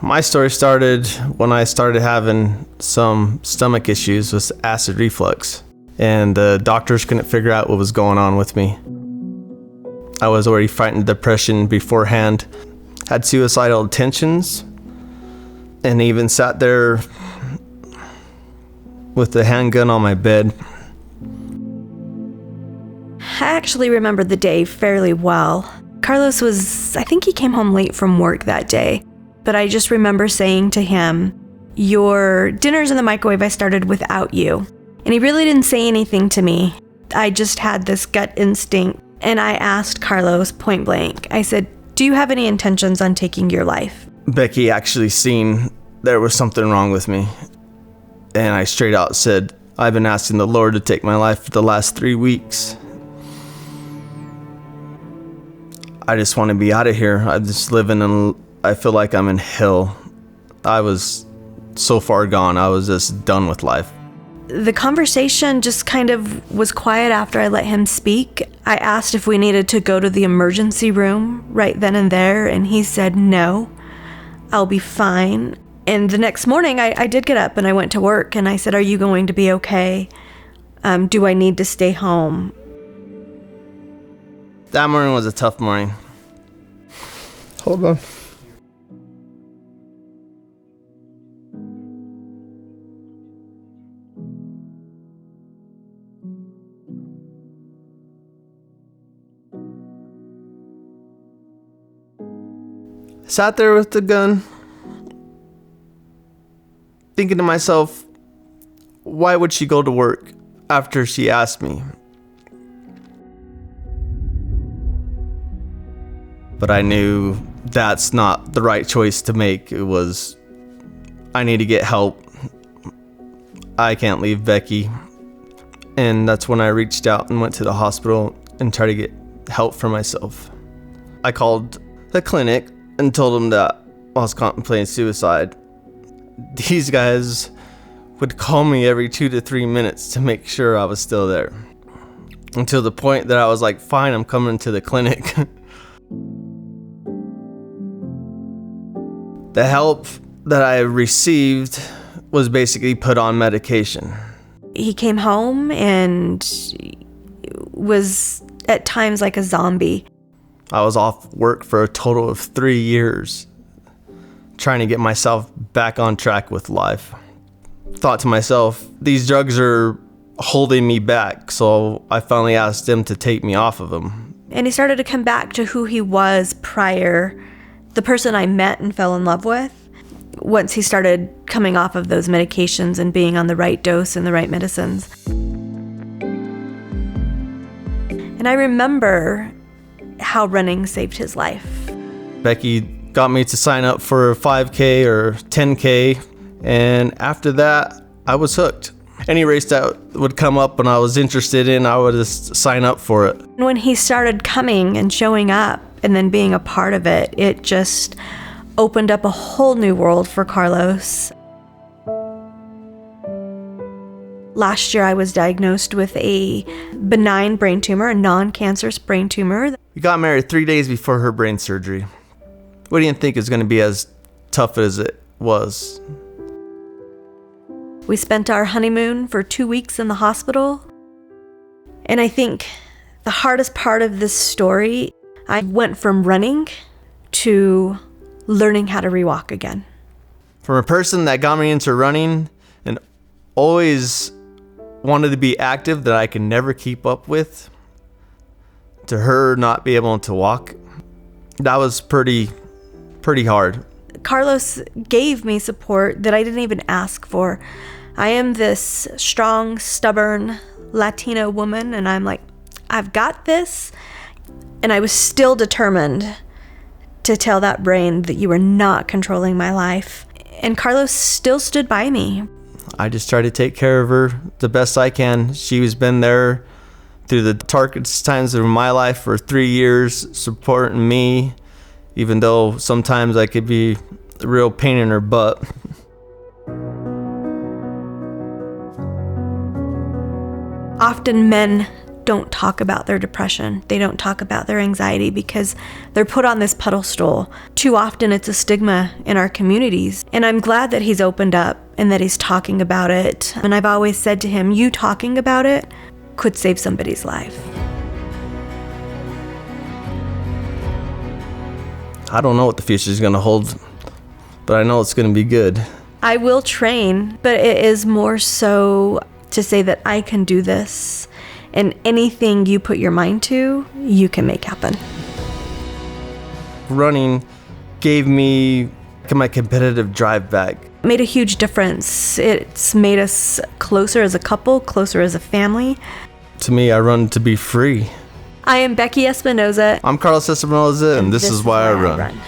My story started when I started having some stomach issues with acid reflux, and the doctors couldn't figure out what was going on with me. I was already fighting depression beforehand, had suicidal intentions, and even sat there with the handgun on my bed. I actually remember the day fairly well. Carlos I think he came home late from work that day, but I just remember saying to him, "Your dinner's in the microwave, I started without you." And he really didn't say anything to me. I just had this gut instinct, and I asked Carlos point blank, I said, "Do you have any intentions on taking your life?" Becky actually seen there was something wrong with me, and I straight out said, "I've been asking the Lord to take my life for the last 3 weeks. I just want to be out of here. I'm just I feel like I'm in hell." I was so far gone. I was just done with life. The conversation just kind of was quiet after I let him speak. I asked if we needed to go to the emergency room right then and there, and he said, "No, I'll be fine." And the next morning, I did get up and I went to work, and I said, "Are you going to be okay? Do I need to stay home?" That morning was a tough morning. Hold on. Sat there with the gun, thinking to myself, why would she go to work after she asked me? But I knew that's not the right choice to make. It was, I need to get help. I can't leave Becky. And that's when I reached out and went to the hospital and tried to get help for myself. I called the clinic and told them that I was contemplating suicide. These guys would call me every 2 to 3 minutes to make sure I was still there. Until the point that I was like, fine, I'm coming to the clinic. The help that I received was basically put on medication. He came home and was at times like a zombie. I was off work for a total of 3 years, trying to get myself back on track with life. Thought to myself, these drugs are holding me back, so I finally asked them to take me off of them. And he started to come back to who he was prior, the person I met and fell in love with, once he started coming off of those medications and being on the right dose and the right medicines. And I remember how running saved his life. Becky got me to sign up for a 5K or 10K, and after that, I was hooked. Any race that would come up and I was interested in, I would just sign up for it. When he started coming and showing up and then being a part of it, it just opened up a whole new world for Carlos. Last year, I was diagnosed with a benign brain tumor, a non-cancerous brain tumor. We got married 3 days before her brain surgery. What do you think is going to be as tough as it was? We spent our honeymoon for 2 weeks in the hospital. And I think the hardest part of this story, I went from running to learning how to rewalk again. From a person that got me into running and always wanted to be active that I could never keep up with, to her not be able to walk, that was pretty hard. Carlos gave me support that I didn't even ask for. I am this strong, stubborn Latina woman, and I'm like, I've got this. And I was still determined to tell that brain that you were not controlling my life. And Carlos still stood by me. I just try to take care of her the best I can. She has been there through the darkest times of my life for 3 years, supporting me, even though sometimes I could be a real pain in her butt. Often men don't talk about their depression. They don't talk about their anxiety because they're put on this pedestal. Too often it's a stigma in our communities. And I'm glad that he's opened up and that he's talking about it. And I've always said to him, you talking about it could save somebody's life. I don't know what the future is going to hold, but I know it's going to be good. I will train, but it is more so to say that I can do this, and anything you put your mind to, you can make happen. Running gave me my competitive drive back. It made a huge difference. It's made us closer as a couple, closer as a family. To me, I run to be free. I am Becky Espinoza. I'm Carlos Espinoza, and this is why I run.